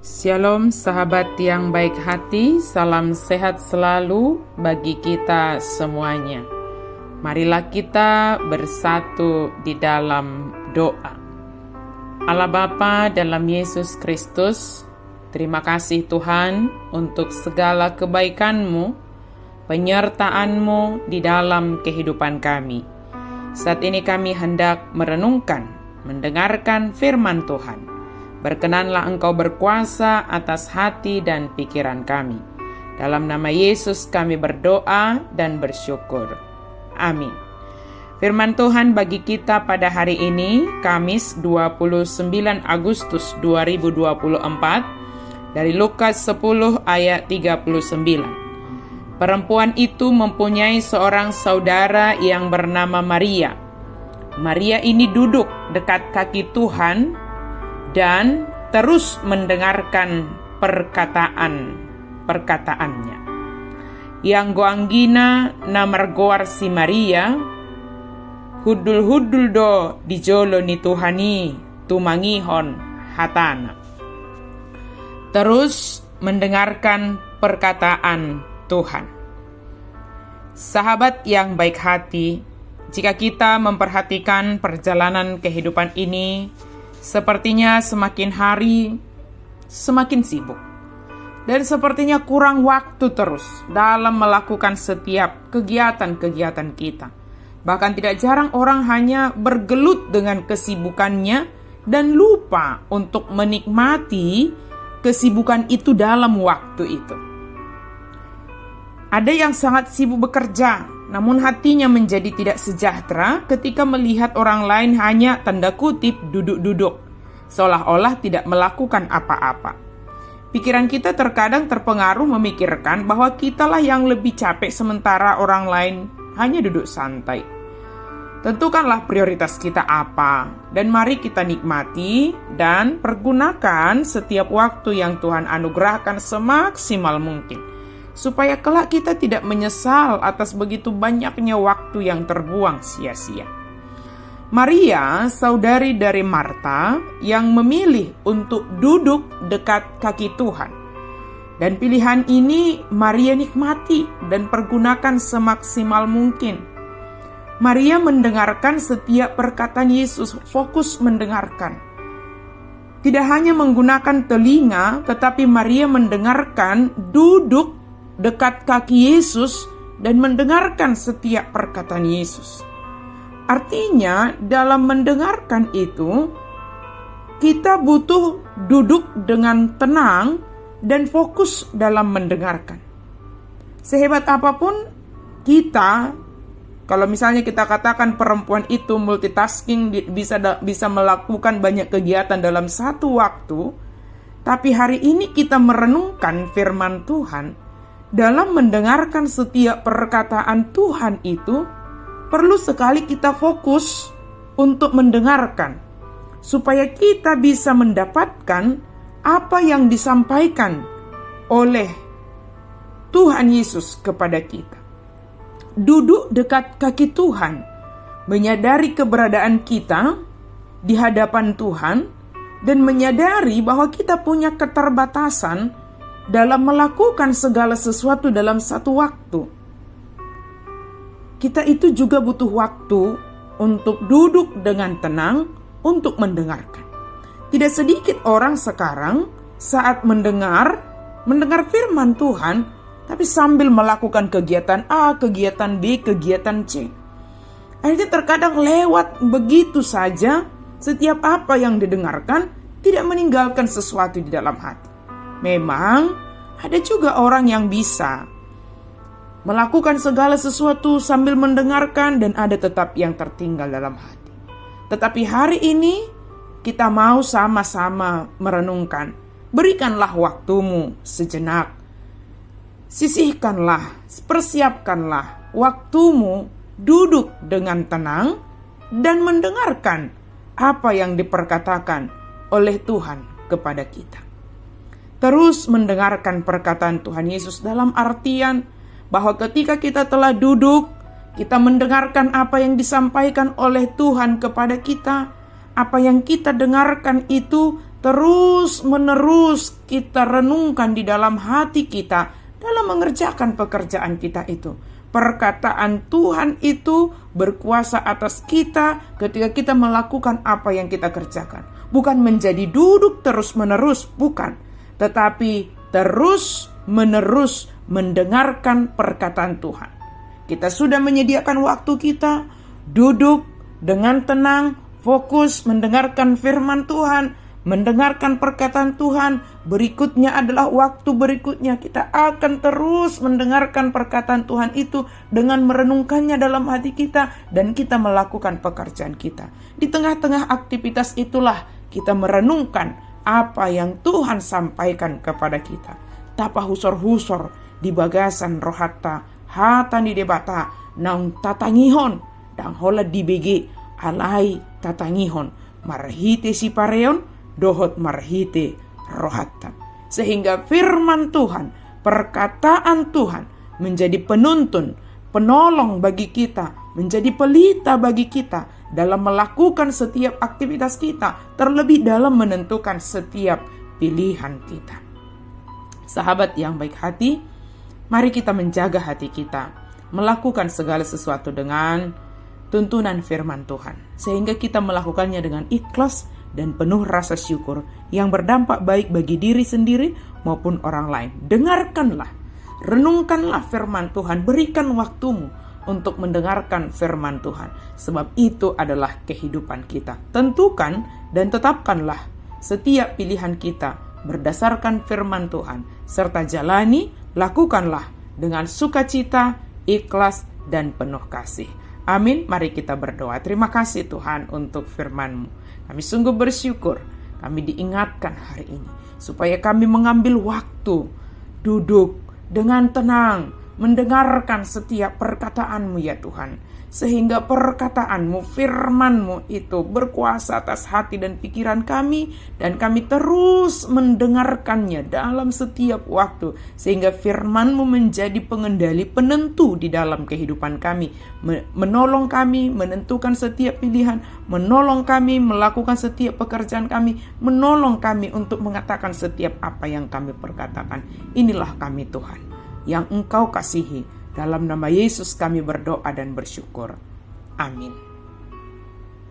Shalom sahabat yang baik hati, salam sehat selalu bagi kita semuanya. Marilah kita bersatu di dalam doa. Allah Bapa dalam Yesus Kristus, terima kasih Tuhan untuk segala kebaikan-Mu, penyertaan-Mu di dalam kehidupan kami. Saat ini kami hendak merenungkan, mendengarkan firman Tuhan. Berkenanlah Engkau berkuasa atas hati dan pikiran kami. Dalam nama Yesus kami berdoa dan bersyukur. Amin. Firman Tuhan bagi kita pada hari ini, Kamis 29 Agustus 2024, dari Lukas 10 ayat 39. Perempuan itu mempunyai seorang saudara yang bernama Maria. Maria ini duduk dekat kaki Tuhan dan terus mendengarkan perkataannya. Yang goanggina namargoar si Maria, hudul-hudul do dijolo ni Tuhani tumangihon hatana. Terus mendengarkan perkataan Tuhan. Sahabat yang baik hati, jika kita memperhatikan perjalanan kehidupan ini, sepertinya semakin hari semakin sibuk. Dan sepertinya kurang waktu terus dalam melakukan setiap kegiatan-kegiatan kita. Bahkan tidak jarang orang hanya bergelut dengan kesibukannya dan lupa untuk menikmati kesibukan itu dalam waktu itu. Ada yang sangat sibuk bekerja, namun hatinya menjadi tidak sejahtera ketika melihat orang lain hanya tanda kutip duduk-duduk, seolah-olah tidak melakukan apa-apa. Pikiran kita terkadang terpengaruh memikirkan bahwa kitalah yang lebih capek sementara orang lain hanya duduk santai. Tentukanlah prioritas kita apa, dan mari kita nikmati dan pergunakan setiap waktu yang Tuhan anugerahkan semaksimal mungkin, supaya kelak kita tidak menyesal atas begitu banyaknya waktu yang terbuang sia-sia. Maria, saudari dari Marta, yang memilih untuk duduk dekat kaki Tuhan. Dan pilihan ini Maria nikmati dan pergunakan semaksimal mungkin. Maria mendengarkan setiap perkataan Yesus, fokus mendengarkan. Tidak hanya menggunakan telinga, tetapi Maria mendengarkan, duduk dekat kaki Yesus dan mendengarkan setiap perkataan Yesus. Artinya, dalam mendengarkan itu, kita butuh duduk dengan tenang dan fokus dalam mendengarkan. Sehebat apapun kita, kalau misalnya kita katakan perempuan itu multitasking, bisa melakukan banyak kegiatan dalam satu waktu, tapi hari ini kita merenungkan firman Tuhan. Dalam mendengarkan setiap perkataan Tuhan itu, perlu sekali kita fokus untuk mendengarkan, supaya kita bisa mendapatkan apa yang disampaikan oleh Tuhan Yesus kepada kita. Duduk dekat kaki Tuhan, menyadari keberadaan kita di hadapan Tuhan, dan menyadari bahwa kita punya keterbatasan dalam melakukan segala sesuatu dalam satu waktu. Kita itu juga butuh waktu untuk duduk dengan tenang untuk mendengarkan. Tidak sedikit orang sekarang saat mendengar firman Tuhan, tapi sambil melakukan kegiatan A, kegiatan B, kegiatan C. Akhirnya terkadang lewat begitu saja setiap apa yang didengarkan, tidak meninggalkan sesuatu di dalam hati. Memang ada juga orang yang bisa melakukan segala sesuatu sambil mendengarkan dan ada tetap yang tertinggal dalam hati. Tetapi hari ini kita mau sama-sama merenungkan. Berikanlah waktumu sejenak. Sisihkanlah, persiapkanlah waktumu duduk dengan tenang dan mendengarkan apa yang diperkatakan oleh Tuhan kepada kita. Terus mendengarkan perkataan Tuhan Yesus dalam artian bahwa ketika kita telah duduk, kita mendengarkan apa yang disampaikan oleh Tuhan kepada kita. Apa yang kita dengarkan itu terus-menerus kita renungkan di dalam hati kita dalam mengerjakan pekerjaan kita itu. Perkataan Tuhan itu berkuasa atas kita ketika kita melakukan apa yang kita kerjakan. Bukan menjadi duduk terus-menerus, bukan. Tetapi terus-menerus mendengarkan perkataan Tuhan. Kita sudah menyediakan waktu kita, duduk dengan tenang, fokus mendengarkan firman Tuhan, mendengarkan perkataan Tuhan. Berikutnya adalah waktu berikutnya kita akan terus mendengarkan perkataan Tuhan itu dengan merenungkannya dalam hati kita, dan kita melakukan pekerjaan kita. Di tengah-tengah aktivitas itulah kita merenungkan apa yang Tuhan sampaikan kepada kita. Tapa husor-husor di bagasan rohata hata di debata nang tatangihon dang hola di bege alai tatangihon marhite si pareon dohot marhite rohata. Sehingga firman Tuhan, perkataan Tuhan menjadi penuntun, penolong bagi kita, menjadi pelita bagi kita dalam melakukan setiap aktivitas kita, terlebih dalam menentukan setiap pilihan kita. Sahabat yang baik hati, mari kita menjaga hati kita, melakukan segala sesuatu dengan tuntunan firman Tuhan, sehingga kita melakukannya dengan ikhlas dan penuh rasa syukur yang berdampak baik bagi diri sendiri maupun orang lain. Dengarkanlah, renungkanlah firman Tuhan, berikan waktumu untuk mendengarkan firman Tuhan, sebab itu adalah kehidupan kita. Tentukan dan tetapkanlah setiap pilihan kita berdasarkan firman Tuhan, serta jalani, lakukanlah dengan sukacita, ikhlas, dan penuh kasih. Amin. Mari kita berdoa. Terima kasih Tuhan untuk firman-Mu. Kami sungguh bersyukur kami diingatkan hari ini, supaya kami mengambil waktu duduk dengan tenang, mendengarkan setiap perkataan-Mu ya Tuhan. Sehingga perkataan-Mu, firman-Mu itu berkuasa atas hati dan pikiran kami, dan kami terus mendengarkannya dalam setiap waktu, sehingga firman-Mu menjadi pengendali penentu di dalam kehidupan kami, menolong kami menentukan setiap pilihan, menolong kami melakukan setiap pekerjaan kami, menolong kami untuk mengatakan setiap apa yang kami perkatakan. Inilah kami Tuhan yang Engkau kasihi. Dalam nama Yesus kami berdoa dan bersyukur. Amin.